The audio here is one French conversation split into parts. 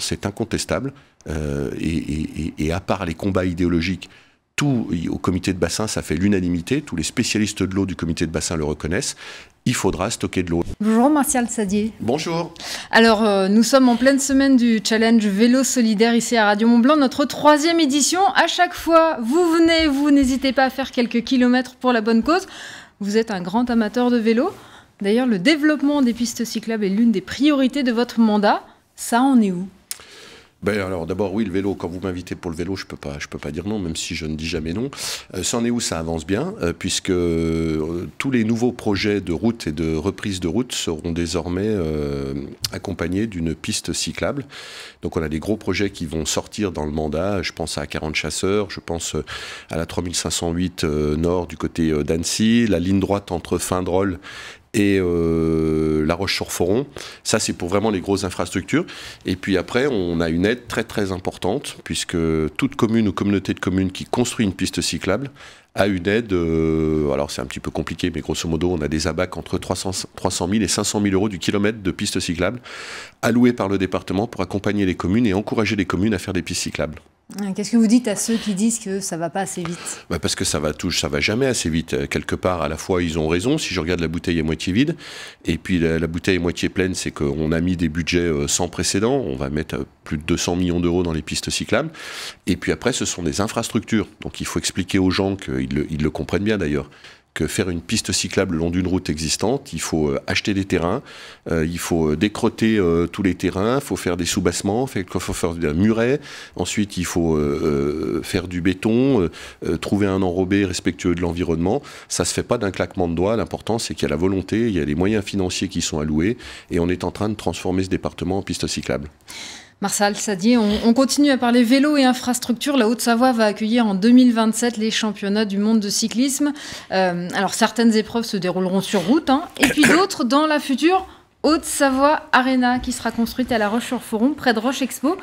c'est incontestable. Et à part les combats idéologiques, tout au comité de bassin, ça fait l'unanimité. Tous les spécialistes de l'eau du comité de bassin le reconnaissent. Il faudra stocker de l'eau. Bonjour Martial Sadier. Bonjour. Alors, nous sommes en pleine semaine du challenge vélo solidaire ici à Radio Mont-Blanc, notre 3e édition. À chaque fois, vous venez, vous n'hésitez pas à faire quelques kilomètres pour la bonne cause. Vous êtes un grand amateur de vélo. D'ailleurs, le développement des pistes cyclables est l'une des priorités de votre mandat. Ça en est où ? Ben alors d'abord oui, le vélo, quand vous m'invitez pour le vélo, je peux pas dire non, même si je ne dis jamais non. Ça en est où? Ça avance bien, puisque tous les nouveaux projets de route et de reprise de route seront désormais accompagnés d'une piste cyclable. Donc on a des gros projets qui vont sortir dans le mandat, je pense à 40 chasseurs, je pense à la 3508 nord du côté d'Annecy, la ligne droite entre Findrol et La Roche-sur-Foron. Ça, c'est pour vraiment les grosses infrastructures. Et puis après, on a une aide très très importante, puisque toute commune ou communauté de communes qui construit une piste cyclable a une aide, alors c'est un petit peu compliqué, mais grosso modo, on a des ABAC entre 300 000 et 500 000 euros du kilomètre de piste cyclable alloués par le département pour accompagner les communes et encourager les communes à faire des pistes cyclables. Qu'est-ce que vous dites à ceux qui disent que ça va pas assez vite? Parce que ça va jamais assez vite. Quelque part, à la fois, ils ont raison. Si je regarde, la bouteille est moitié vide. Et puis, la bouteille est moitié pleine, c'est qu'on a mis des budgets sans précédent. On va mettre plus de 200 millions d'euros dans les pistes cyclables. Et puis après, ce sont des infrastructures. Donc, il faut expliquer aux gens qu'ils le comprennent bien d'ailleurs, que faire une piste cyclable le long d'une route existante, il faut acheter des terrains, il faut décrotter tous les terrains, il faut faire des soubassements, il faut faire des murets, ensuite il faut faire du béton, trouver un enrobé respectueux de l'environnement. Ça se fait pas d'un claquement de doigts, l'important c'est qu'il y a la volonté, il y a les moyens financiers qui sont alloués, et on est en train de transformer ce département en piste cyclable. Martial Sadier, on continue à parler vélo et infrastructure. La Haute-Savoie va accueillir en 2027 les championnats du monde de cyclisme. Alors certaines épreuves se dérouleront sur route, et puis d'autres dans la future Haute-Savoie Arena qui sera construite à La Roche-sur-Foron, près de Roche Expo,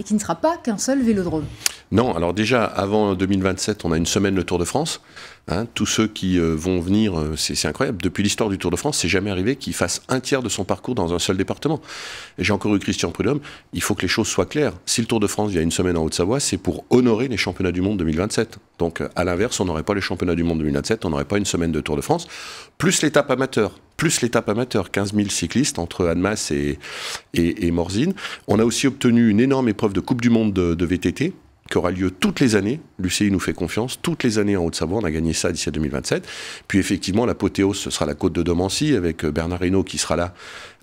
et qui ne sera pas qu'un seul vélodrome. Non, alors déjà, avant 2027, on a une semaine le Tour de France. Tous ceux qui vont venir, c'est incroyable. Depuis l'histoire du Tour de France, c'est jamais arrivé qu'il fasse un tiers de son parcours dans un seul département. Et j'ai encore eu Christian Prudhomme, il faut que les choses soient claires. Si le Tour de France, il y a une semaine en Haute-Savoie, c'est pour honorer les championnats du monde 2027. Donc à l'inverse, on n'aurait pas les championnats du monde 2027, on n'aurait pas une semaine de Tour de France, plus l'étape amateur. 15 000 cyclistes entre Annemasse et Morzine. On a aussi obtenu une énorme épreuve de Coupe du Monde de VTT, qui aura lieu toutes les années. L'UCI nous fait confiance. Toutes les années en Haute-Savoie, on a gagné ça d'ici à 2027. Puis effectivement, l'apothéose, ce sera la côte de Domancy, avec Bernard Hinault qui sera là,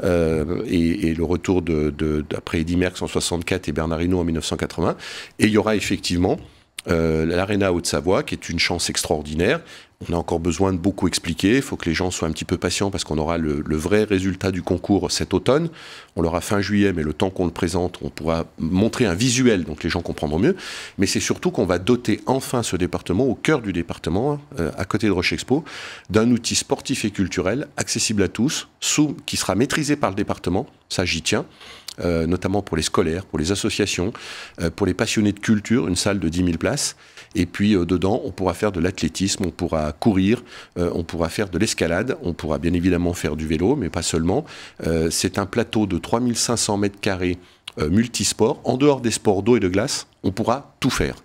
et le retour d'après Eddy Merckx en 64 et Bernard Hinault en 1980. Et il y aura effectivement l'Arena Haute-Savoie, qui est une chance extraordinaire. On a encore besoin de beaucoup expliquer, il faut que les gens soient un petit peu patients parce qu'on aura le vrai résultat du concours cet automne. On l'aura fin juillet, mais le temps qu'on le présente, on pourra montrer un visuel, donc les gens comprendront mieux. Mais c'est surtout qu'on va doter enfin ce département, au cœur du département, à côté de Roche Expo, d'un outil sportif et culturel accessible à tous, qui sera maîtrisé par le département, ça j'y tiens. Notamment pour les scolaires, pour les associations, pour les passionnés de culture, une salle de 10 000 places. Et puis dedans, on pourra faire de l'athlétisme, on pourra courir, on pourra faire de l'escalade, on pourra bien évidemment faire du vélo, mais pas seulement. C'est un plateau de 3500 mètres carrés multisports. En dehors des sports d'eau et de glace, on pourra tout faire.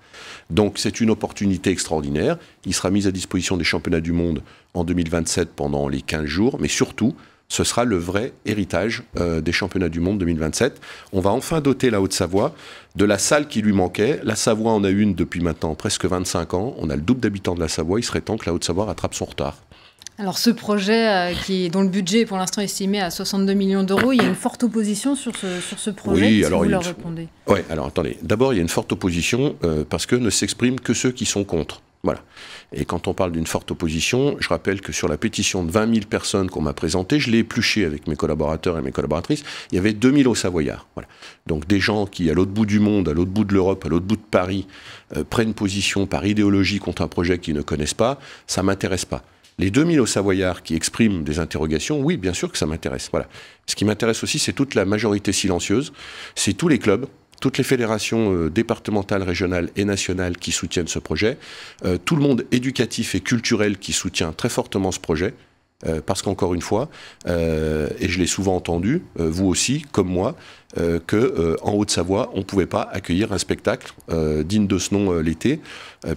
Donc c'est une opportunité extraordinaire. Il sera mis à disposition des championnats du monde en 2027 pendant les 15 jours, mais surtout, ce sera le vrai héritage des championnats du monde 2027. On va enfin doter la Haute-Savoie de la salle qui lui manquait. La Savoie en a une depuis maintenant presque 25 ans. On a le double d'habitants de la Savoie. Il serait temps que la Haute-Savoie rattrape son retard. Alors ce projet, dont le budget est pour l'instant estimé à 62 millions d'euros, il y a une forte opposition sur ce projet. Oui, alors vous leur répondez. Oui, alors attendez. D'abord, il y a une forte opposition parce que ne s'expriment que ceux qui sont contre. Voilà. Et quand on parle d'une forte opposition, je rappelle que sur la pétition de 20 000 personnes qu'on m'a présentée, je l'ai épluchée avec mes collaborateurs et mes collaboratrices, il y avait 2000 Hauts-Savoyards. Voilà. Donc des gens qui, à l'autre bout du monde, à l'autre bout de l'Europe, à l'autre bout de Paris, prennent position par idéologie contre un projet qu'ils ne connaissent pas, ça ne m'intéresse pas. Les 2000 Hauts-Savoyards qui expriment des interrogations, oui, bien sûr que ça m'intéresse. Voilà. Ce qui m'intéresse aussi, c'est toute la majorité silencieuse, c'est tous les clubs, toutes les fédérations départementales, régionales et nationales qui soutiennent ce projet, tout le monde éducatif et culturel qui soutient très fortement ce projet, parce qu'encore une fois, et je l'ai souvent entendu, vous aussi, comme moi, qu'en Haute-Savoie, on ne pouvait pas accueillir un spectacle digne de ce nom l'été,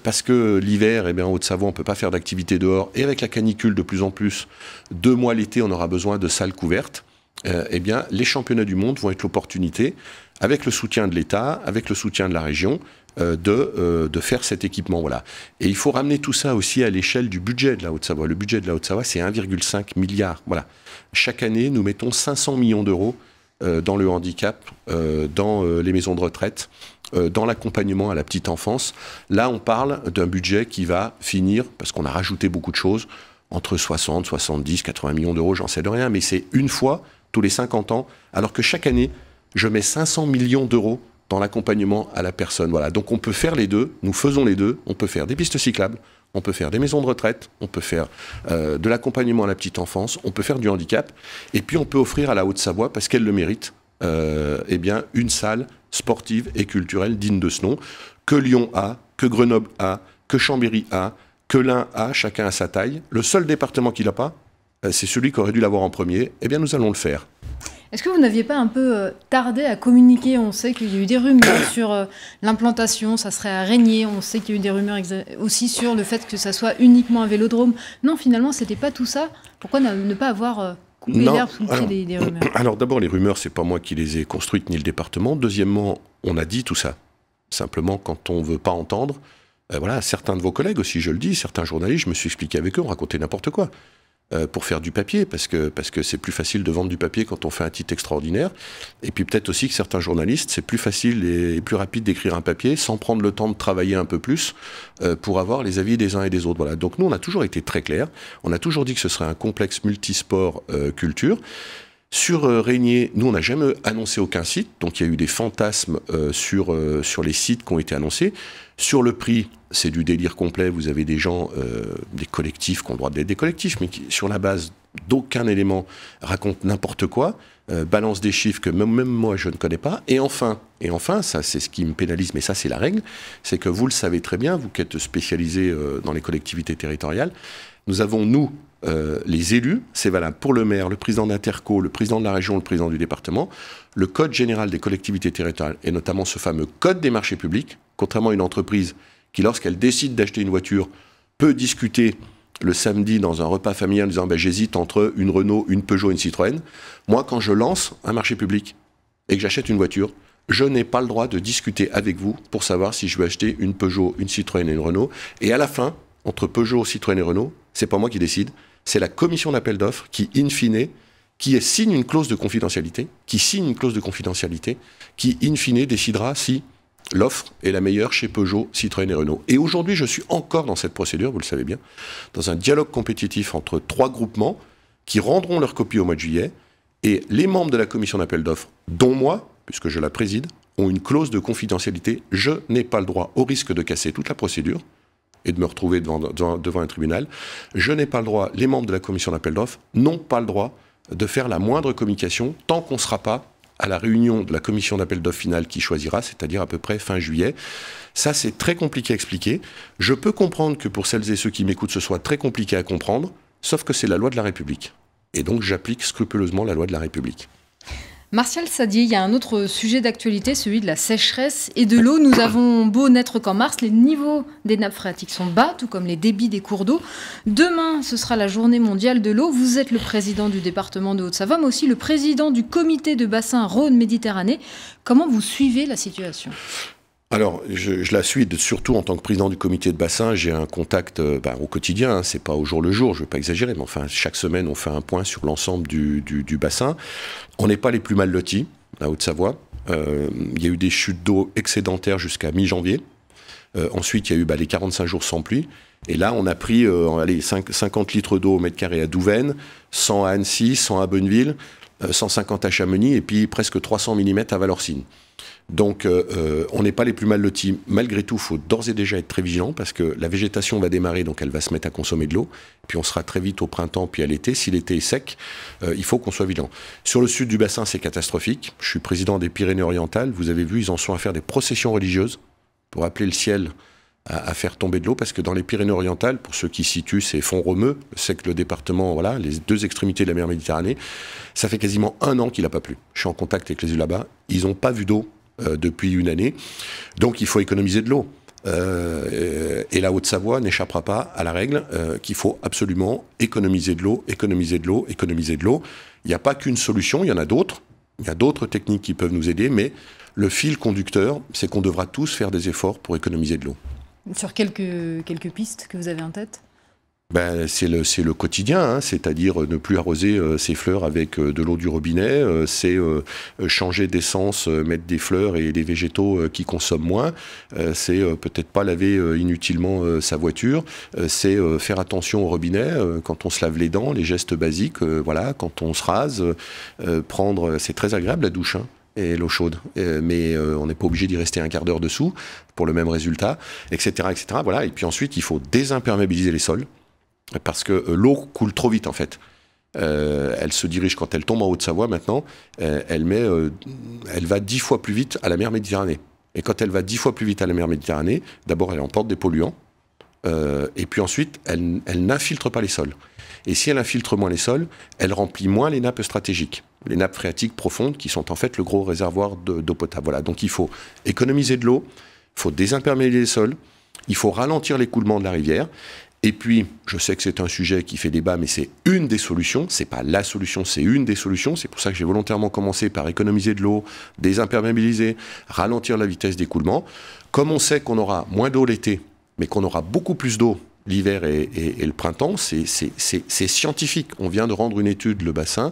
parce que l'hiver, eh bien, en Haute-Savoie, on ne peut pas faire d'activité dehors, et avec la canicule de plus en plus, 2 mois l'été, on aura besoin de salles couvertes. Eh bien, les championnats du monde vont être l'opportunité, avec le soutien de l'État, avec le soutien de la région, de faire cet équipement. Voilà. Et il faut ramener tout ça aussi à l'échelle du budget de la Haute-Savoie. Le budget de la Haute-Savoie, c'est 1,5 milliard. Voilà. Chaque année, nous mettons 500 millions d'euros dans le handicap, dans les maisons de retraite, dans l'accompagnement à la petite enfance. Là, on parle d'un budget qui va finir, parce qu'on a rajouté beaucoup de choses, entre 60, 70, 80 millions d'euros, j'en sais de rien, mais c'est une fois tous les 50 ans, alors que chaque année, je mets 500 millions d'euros dans l'accompagnement à la personne. Voilà. Donc on peut faire les deux, nous faisons les deux, on peut faire des pistes cyclables, on peut faire des maisons de retraite, on peut faire de l'accompagnement à la petite enfance, on peut faire du handicap, et puis on peut offrir à la Haute-Savoie, parce qu'elle le mérite, eh bien, une salle sportive et culturelle digne de ce nom, que Lyon a, que Grenoble a, que Chambéry a, que l'un a, chacun à sa taille. Le seul département qui l'a pas, c'est celui qui aurait dû l'avoir en premier. Eh bien, nous allons le faire. Est-ce que vous n'aviez pas un peu tardé à communiquer? On sait qu'il y a eu des rumeurs sur l'implantation, ça serait à Régnier. On sait qu'il y a eu des rumeurs aussi sur le fait que ça soit uniquement un vélodrome. Non, finalement, c'était pas tout ça. Pourquoi ne pas avoir coupé l'herbe sous le pied des rumeurs? Alors d'abord, les rumeurs, c'est pas moi qui les ai construites, ni le département. Deuxièmement, on a dit tout ça. Simplement, quand on veut pas entendre, voilà, certains de vos collègues aussi, je le dis, certains journalistes, je me suis expliqué avec eux, on racontait n'importe quoi. Pour faire du papier, parce que c'est plus facile de vendre du papier quand on fait un titre extraordinaire. Et puis peut-être aussi que certains journalistes, c'est plus facile et plus rapide d'écrire un papier sans prendre le temps de travailler un peu plus pour avoir les avis des uns et des autres. Voilà. Donc nous, on a toujours été très clairs. On a toujours dit que ce serait un complexe multisport culture. Sur Régnier, nous, on n'a jamais annoncé aucun site, donc il y a eu des fantasmes sur les sites qui ont été annoncés. Sur le prix, c'est du délire complet. Vous avez des gens, des collectifs qui ont le droit d'être des collectifs, mais qui, sur la base d'aucun élément, racontent n'importe quoi, balancent des chiffres que même moi, je ne connais pas. Et enfin, ça, c'est ce qui me pénalise, mais ça, c'est la règle, c'est que vous le savez très bien, vous qui êtes spécialisés dans les collectivités territoriales, nous avons, nous, les élus, c'est valable pour le maire, le président d'Interco, le président de la région, le président du département, le code général des collectivités territoriales, et notamment ce fameux code des marchés publics, contrairement à une entreprise qui, lorsqu'elle décide d'acheter une voiture, peut discuter le samedi dans un repas familial en disant j'hésite entre une Renault, une Peugeot, une Citroën. Moi, quand je lance un marché public et que j'achète une voiture, je n'ai pas le droit de discuter avec vous pour savoir si je veux acheter une Peugeot, une Citroën et une Renault. Et à la fin, entre Peugeot, Citroën et Renault, c'est pas moi qui décide, c'est la commission d'appel d'offres qui, in fine, signe une clause de confidentialité, qui, in fine, décidera si l'offre est la meilleure chez Peugeot, Citroën et Renault. Et aujourd'hui, je suis encore dans cette procédure, vous le savez bien, dans un dialogue compétitif entre 3 groupements qui rendront leur copie au mois de juillet. Et les membres de la commission d'appel d'offres, dont moi, puisque je la préside, ont une clause de confidentialité. Je n'ai pas le droit, au risque de casser toute la procédure et de me retrouver devant un tribunal, je n'ai pas le droit, les membres de la commission d'appel d'offres n'ont pas le droit de faire la moindre communication tant qu'on ne sera pas à la réunion de la commission d'appel d'offres finale qui choisira, c'est-à-dire à peu près fin juillet. Ça, c'est très compliqué à expliquer. Je peux comprendre que pour celles et ceux qui m'écoutent, ce soit très compliqué à comprendre, sauf que c'est la loi de la République. Et donc, j'applique scrupuleusement la loi de la République. Martial Sadier, il y a un autre sujet d'actualité, celui de la sécheresse et de l'eau. Nous avons beau n'être qu'en mars, les niveaux des nappes phréatiques sont bas, tout comme les débits des cours d'eau. Demain, ce sera la journée mondiale de l'eau. Vous êtes le président du département de Haute-Savoie, mais aussi le président du comité de bassin Rhône-Méditerranée. Comment vous suivez la situation ? Alors, je la suis surtout en tant que président du comité de bassin. J'ai un contact au quotidien, c'est pas au jour le jour, je vais pas exagérer, mais enfin, chaque semaine, on fait un point sur l'ensemble du bassin. On n'est pas les plus mal lotis, à Haute-Savoie. Il y a eu des chutes d'eau excédentaires jusqu'à mi-janvier. Ensuite, il y a eu les 45 jours sans pluie. Et là, on a pris 50 litres d'eau au mètre carré à Douvaine, 100 à Annecy, 100 à Bonneville, 150 à Chamonix, et puis presque 300 mm à Valorcine. Donc, on n'est pas les plus mal lotis. Malgré tout, il faut d'ores et déjà être très vigilant parce que la végétation va démarrer, donc elle va se mettre à consommer de l'eau. Puis on sera très vite au printemps, puis à l'été. Si l'été est sec, il faut qu'on soit vigilant. Sur le sud du bassin, c'est catastrophique. Je suis président des Pyrénées-Orientales. Vous avez vu, ils en sont à faire des processions religieuses pour appeler le ciel à faire tomber de l'eau, parce que dans les Pyrénées-Orientales, pour ceux qui situent ces fonds romeux, c'est que le département, voilà, les deux extrémités de la mer Méditerranée, ça fait quasiment 1 an qu'il n'a pas plu. Je suis en contact avec les élus là-bas, ils n'ont pas vu d'eau depuis 1 année, donc il faut économiser de l'eau. Et la Haute-Savoie n'échappera pas à la règle qu'il faut absolument économiser de l'eau, économiser de l'eau, économiser de l'eau. Il n'y a pas qu'une solution, il y en a d'autres. Il y a d'autres techniques qui peuvent nous aider, mais le fil conducteur, c'est qu'on devra tous faire des efforts pour économiser de l'eau. Sur quelques pistes que vous avez en tête ? C'est le quotidien, hein, c'est-à-dire ne plus arroser ses fleurs avec de l'eau du robinet, c'est changer d'essence, mettre des fleurs et des végétaux qui consomment moins, c'est peut-être pas laver inutilement sa voiture, c'est faire attention au robinet quand on se lave les dents, les gestes basiques, voilà, quand on se rase, c'est très agréable la douche, hein, et l'eau chaude, mais on n'est pas obligé d'y rester un quart d'heure dessous pour le même résultat, etc., etc. Voilà. Et puis ensuite, il faut désimperméabiliser les sols, parce que l'eau coule trop vite en fait. Elle se dirige, quand elle tombe en Haute-Savoie maintenant, elle va 10 fois plus vite à la mer Méditerranée. Et quand elle va 10 fois plus vite à la mer Méditerranée, d'abord elle emporte des polluants, et puis ensuite elle n'infiltre pas les sols. Et si elle infiltre moins les sols, elle remplit moins les nappes stratégiques, les nappes phréatiques profondes qui sont en fait le gros réservoir d'eau potable. Voilà. Donc il faut économiser de l'eau, il faut désimperméabiliser les sols, il faut ralentir l'écoulement de la rivière. Et puis, je sais que c'est un sujet qui fait débat, mais c'est une des solutions, c'est pas la solution, c'est une des solutions. C'est pour ça que j'ai volontairement commencé par économiser de l'eau, désimperméabiliser, ralentir la vitesse d'écoulement. Comme on sait qu'on aura moins d'eau l'été, mais qu'on aura beaucoup plus d'eau l'hiver et le printemps, c'est scientifique. On vient de rendre une étude, le bassin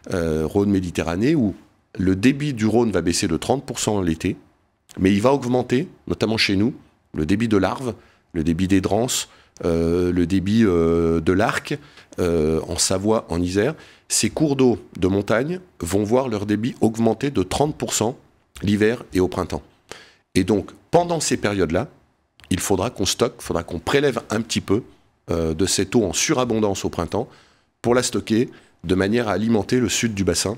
Rhône-Méditerranée, où le débit du Rhône va baisser de 30% l'été, mais il va augmenter, notamment chez nous, le débit de l'Arve, le débit des Drances, le débit de l'Arc, en Savoie, en Isère. Ces cours d'eau de montagne vont voir leur débit augmenter de 30% l'hiver et au printemps. Et donc, pendant ces périodes-là, il faudra qu'on stocke, il faudra qu'on prélève un petit peu de cette eau en surabondance au printemps pour la stocker de manière à alimenter le sud du bassin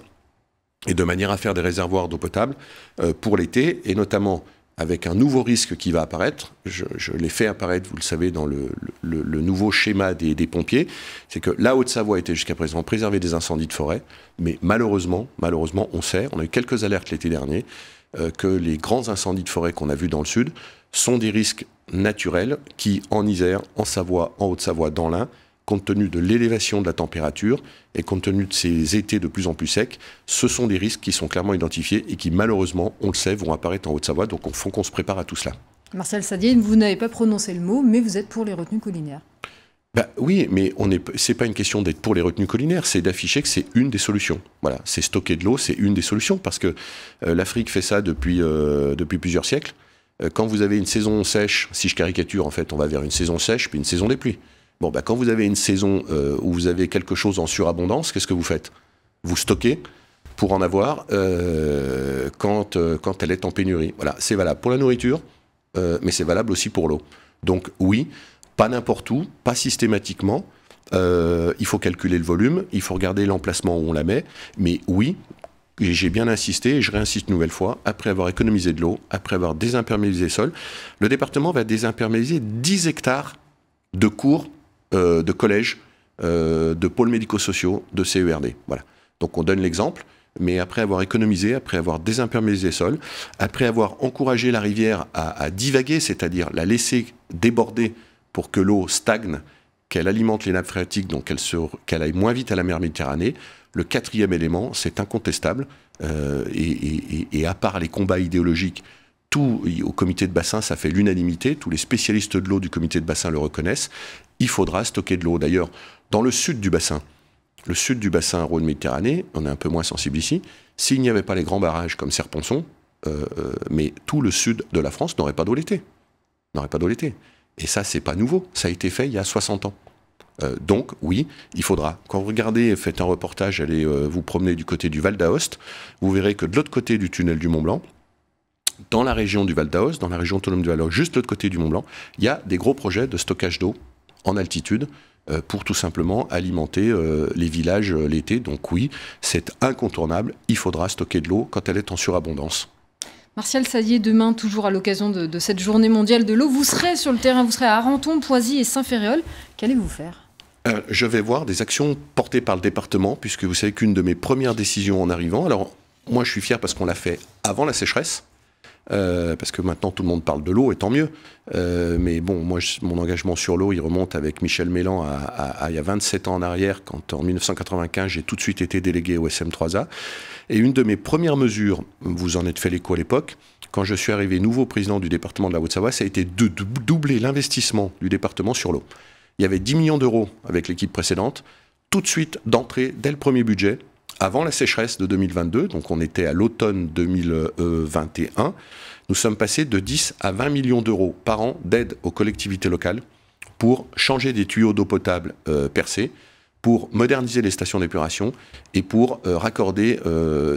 et de manière à faire des réservoirs d'eau potable pour l'été, et notamment avec un nouveau risque qui va apparaître. Je l'ai fait apparaître, vous le savez, dans le nouveau schéma des pompiers, c'est que la Haute-Savoie était jusqu'à présent préservée des incendies de forêt, mais malheureusement, on sait, on a eu quelques alertes l'été dernier, que les grands incendies de forêt qu'on a vus dans le sud sont des risques naturels qui, en Isère, en Savoie, en Haute-Savoie, dans l'Ain, compte tenu de l'élévation de la température et compte tenu de ces étés de plus en plus secs, ce sont des risques qui sont clairement identifiés et qui, malheureusement, on le sait, vont apparaître en Haute-Savoie. Donc, il faut qu'on se prépare à tout cela. Marcel Sadier, vous n'avez pas prononcé le mot, mais vous êtes pour les retenues collinaires. Oui, mais c'est pas une question d'être pour les retenues collinaires, c'est d'afficher que c'est une des solutions. Voilà, c'est stocker de l'eau, c'est une des solutions, parce que l'Afrique fait ça depuis plusieurs siècles. Quand vous avez une saison sèche, si je caricature, en fait, on va vers une saison sèche puis une saison des pluies. Bon, quand vous avez une saison où vous avez quelque chose en surabondance, qu'est-ce que vous faites? Vous stockez pour en avoir quand elle est en pénurie. Voilà, c'est valable pour la nourriture, mais c'est valable aussi pour l'eau. Donc oui, pas n'importe où, pas systématiquement. Il faut calculer le volume, il faut regarder l'emplacement où on la met, mais oui. Et j'ai bien insisté, et je réinsiste une nouvelle fois, après avoir économisé de l'eau, après avoir désimperméabilisé le sol, le département va désimperméabiliser 10 hectares de cours, de collèges, de pôles médico-sociaux, de CERD. Voilà. Donc on donne l'exemple, mais après avoir économisé, après avoir désimperméabilisé le sol, après avoir encouragé la rivière à divaguer, c'est-à-dire la laisser déborder pour que l'eau stagne, qu'elle alimente les nappes phréatiques, donc qu'elle aille moins vite à la mer Méditerranée. Le quatrième élément, c'est incontestable, et à part les combats idéologiques, tout au comité de bassin, ça fait l'unanimité, tous les spécialistes de l'eau du comité de bassin le reconnaissent, il faudra stocker de l'eau. D'ailleurs, dans le sud du bassin Rhône-Méditerranée, on est un peu moins sensible ici, s'il n'y avait pas les grands barrages comme Serponçon, mais tout le sud de la France n'aurait pas d'eau l'été. Et ça, c'est pas nouveau, ça a été fait il y a 60 ans. Donc, oui, il faudra. Quand vous regardez, faites un reportage, allez vous promener du côté du Val d'Aoste, vous verrez que de l'autre côté du tunnel du Mont-Blanc, dans la région du Val d'Aoste, dans la région autonome du Val d'Aoste, juste de l'autre côté du Mont-Blanc, il y a des gros projets de stockage d'eau en altitude pour tout simplement alimenter les villages l'été. Donc oui, c'est incontournable, il faudra stocker de l'eau quand elle est en surabondance. Martial Saddier, demain, toujours à l'occasion de cette journée mondiale de l'eau, vous serez sur le terrain, vous serez à Arenton, Poisy et Saint-Ferréol. Qu'allez-vous faire ? Je vais voir des actions portées par le département, puisque vous savez qu'une de mes premières décisions en arrivant, alors moi je suis fier parce qu'on l'a fait avant la sécheresse, parce que maintenant tout le monde parle de l'eau, et tant mieux. Mais bon, moi, mon engagement sur l'eau, il remonte avec Michel Mélan à il y a 27 ans en arrière, quand en 1995, j'ai tout de suite été délégué au SM3A. Et une de mes premières mesures, vous en êtes fait l'écho à l'époque, quand je suis arrivé nouveau président du département de la Haute-Savoie, ça a été de doubler l'investissement du département sur l'eau. Il y avait 10 millions d'euros avec l'équipe précédente, tout de suite d'entrée, dès le premier budget, avant la sécheresse de 2022, donc on était à l'automne 2021, nous sommes passés de 10 à 20 millions d'euros par an d'aide aux collectivités locales pour changer des tuyaux d'eau potable percés, pour moderniser les stations d'épuration et pour raccorder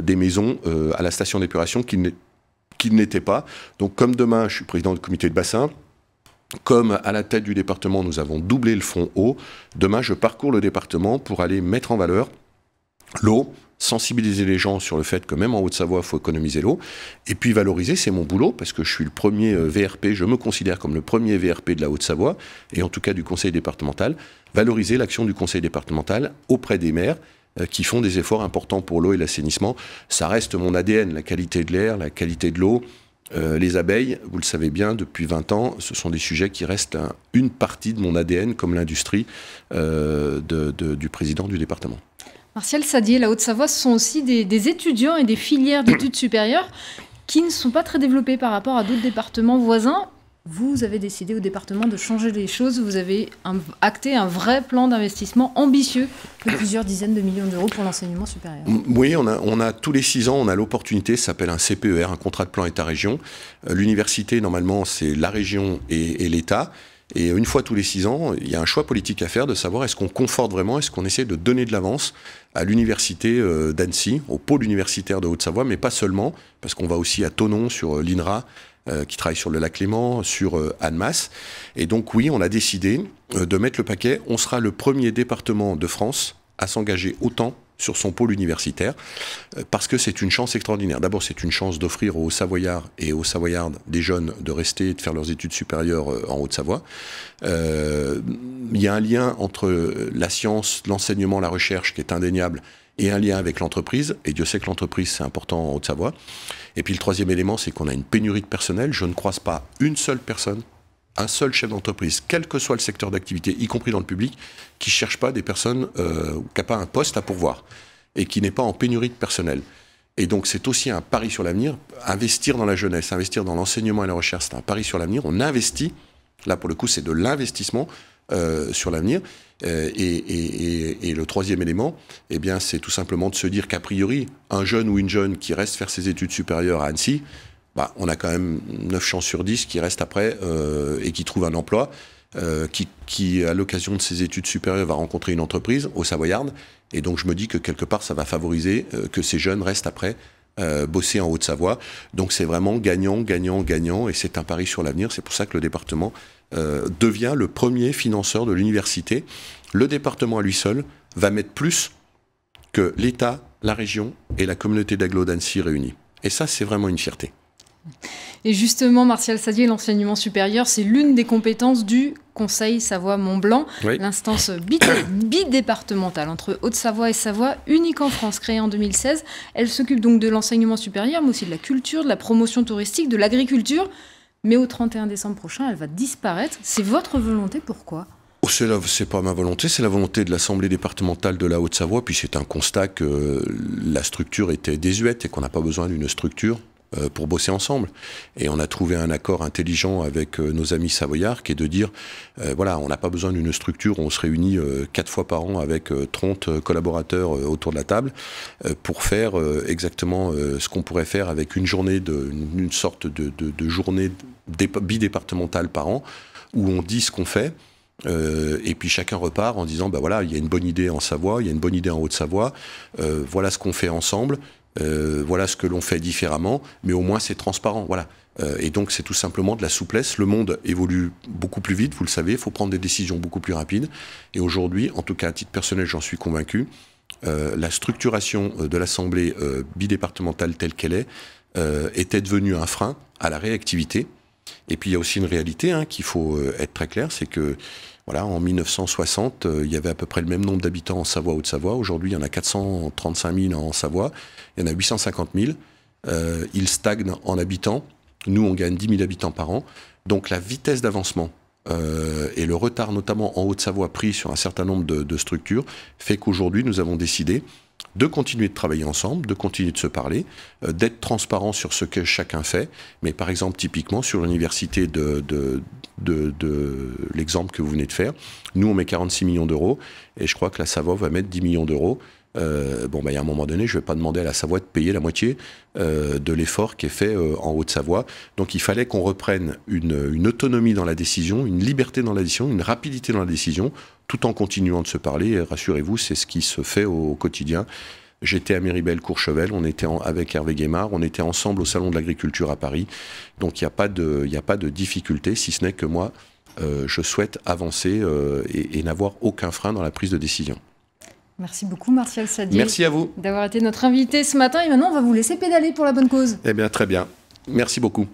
des maisons à la station d'épuration qui ne l'étaient pas. Donc comme demain, je suis président du comité de bassin, comme à la tête du département, nous avons doublé le fonds eau, demain je parcours le département pour aller mettre en valeur l'eau, sensibiliser les gens sur le fait que même en Haute-Savoie, il faut économiser l'eau, et puis valoriser, c'est mon boulot, parce que je suis le premier VRP, je me considère comme le premier VRP de la Haute-Savoie, et en tout cas du conseil départemental, valoriser l'action du conseil départemental auprès des maires, qui font des efforts importants pour l'eau et l'assainissement. Ça reste mon ADN, la qualité de l'air, la qualité de l'eau. Les abeilles, vous le savez bien, depuis 20 ans, ce sont des sujets qui restent une partie de mon ADN, comme l'industrie du président du département. Martial Saddier, la Haute-Savoie, ce sont aussi des étudiants et des filières d'études supérieures qui ne sont pas très développées par rapport à d'autres départements voisins. Vous avez décidé au département de changer les choses. Vous avez acté un vrai plan d'investissement ambitieux de plusieurs dizaines de millions d'euros pour l'enseignement supérieur. Oui, on a tous les 6 ans, on a l'opportunité, ça s'appelle un CPER, un contrat de plan État-région. L'université, normalement, c'est la région et l'État. Et une fois tous les 6 ans, il y a un choix politique à faire de savoir est-ce qu'on conforte vraiment, est-ce qu'on essaie de donner de l'avance à l'université d'Annecy, au pôle universitaire de Haute-Savoie, mais pas seulement, parce qu'on va aussi à Thonon sur l'INRA, qui travaille sur le lac Léman, sur Annemasse. Et donc oui, on a décidé de mettre le paquet. On sera le premier département de France à s'engager autant sur son pôle universitaire, parce que c'est une chance extraordinaire. D'abord, c'est une chance d'offrir aux Savoyards et aux Savoyardes des jeunes de rester et de faire leurs études supérieures en Haute-Savoie. Il y a un lien entre la science, l'enseignement, la recherche qui est indéniable, et un lien avec l'entreprise, et Dieu sait que l'entreprise, c'est important en Haute-Savoie. Et puis le troisième élément, c'est qu'on a une pénurie de personnel. Je ne croise pas une seule personne, un seul chef d'entreprise, quel que soit le secteur d'activité, y compris dans le public, qui ne cherche pas des personnes qui n'ont pas un poste à pourvoir, et qui n'est pas en pénurie de personnel. Et donc c'est aussi un pari sur l'avenir. Investir dans la jeunesse, investir dans l'enseignement et la recherche, c'est un pari sur l'avenir. On investit, là pour le coup c'est de l'investissement sur l'avenir. Et le troisième élément, eh bien, c'est tout simplement de se dire qu'a priori, un jeune ou une jeune qui reste faire ses études supérieures à Annecy, bah, on a quand même 9 chances sur 10 qui restent après et qui trouvent un emploi, qui à l'occasion de ses études supérieures va rencontrer une entreprise au Savoyard. Et donc je me dis que quelque part ça va favoriser que ces jeunes restent après bosser en Haute-Savoie. Donc c'est vraiment gagnant, gagnant, gagnant, et c'est un pari sur l'avenir. C'est pour ça que le département devient le premier financeur de l'université. Le département à lui seul va mettre plus que l'État, la région et la communauté d'agglo d'Annecy réunis. Et ça, c'est vraiment une fierté. Et justement, Martial Saddier, l'enseignement supérieur, c'est l'une des compétences du Conseil Savoie-Mont-Blanc, oui. L'instance bidépartementale entre Haute-Savoie et Savoie, unique en France, créée en 2016. Elle s'occupe donc de l'enseignement supérieur, mais aussi de la culture, de la promotion touristique, de l'agriculture. Mais au 31 décembre prochain, elle va disparaître. C'est votre volonté, pourquoi ? C'est pas ma volonté, c'est la volonté de l'Assemblée départementale de la Haute-Savoie. Puis c'est un constat que la structure était désuète et qu'on n'a pas besoin d'une structure pour bosser ensemble. Et on a trouvé un accord intelligent avec nos amis savoyards qui est de dire, voilà, on n'a pas besoin d'une structure où on se réunit 4 fois par an avec 30 collaborateurs autour de la table pour faire exactement ce qu'on pourrait faire avec une journée, une sorte de journée bidépartementale par an où on dit ce qu'on fait. Et puis chacun repart en disant, bah voilà, il y a une bonne idée en Savoie, il y a une bonne idée en Haute-Savoie, voilà ce qu'on fait ensemble. Voilà ce que l'on fait différemment, mais au moins c'est transparent. Voilà. Et donc c'est tout simplement de la souplesse. Le monde évolue beaucoup plus vite, vous le savez, il faut prendre des décisions beaucoup plus rapides. Et aujourd'hui, en tout cas à titre personnel, j'en suis convaincu, la structuration de l'Assemblée bidépartementale telle qu'elle est était devenu un frein à la réactivité. Et puis il y a aussi une réalité qu'il faut être très clair, c'est que voilà, en 1960, il y avait à peu près le même nombre d'habitants en Savoie, Haute-Savoie. Aujourd'hui, il y en a 435 000 en Savoie, il y en a 850 000. Ils stagnent en habitants. Nous, on gagne 10 000 habitants par an. Donc la vitesse d'avancement et le retard, notamment en Haute-Savoie, pris sur un certain nombre de structures, fait qu'aujourd'hui, nous avons décidé de continuer de travailler ensemble, de continuer de se parler, d'être transparent sur ce que chacun fait. Mais par exemple, typiquement, sur l'université de l'exemple que vous venez de faire, nous, on met 46 millions d'euros et je crois que la Savoie va mettre 10 millions d'euros. Il y a un moment donné, je ne vais pas demander à la Savoie de payer la moitié de l'effort qui est fait en Haute-Savoie. Donc il fallait qu'on reprenne une autonomie dans la décision, une liberté dans la décision, une rapidité dans la décision, tout en continuant de se parler. Et rassurez-vous, c'est ce qui se fait au quotidien. J'étais à Méribel-Courchevel, on était avec Hervé Guémard, on était ensemble au Salon de l'Agriculture à Paris. Donc il n'y a pas de difficulté, si ce n'est que moi, je souhaite avancer et n'avoir aucun frein dans la prise de décision. Merci beaucoup Martial Saddier. Merci à vous d'avoir été notre invité ce matin. Et maintenant, on va vous laisser pédaler pour la bonne cause. Eh bien, très bien. Merci beaucoup.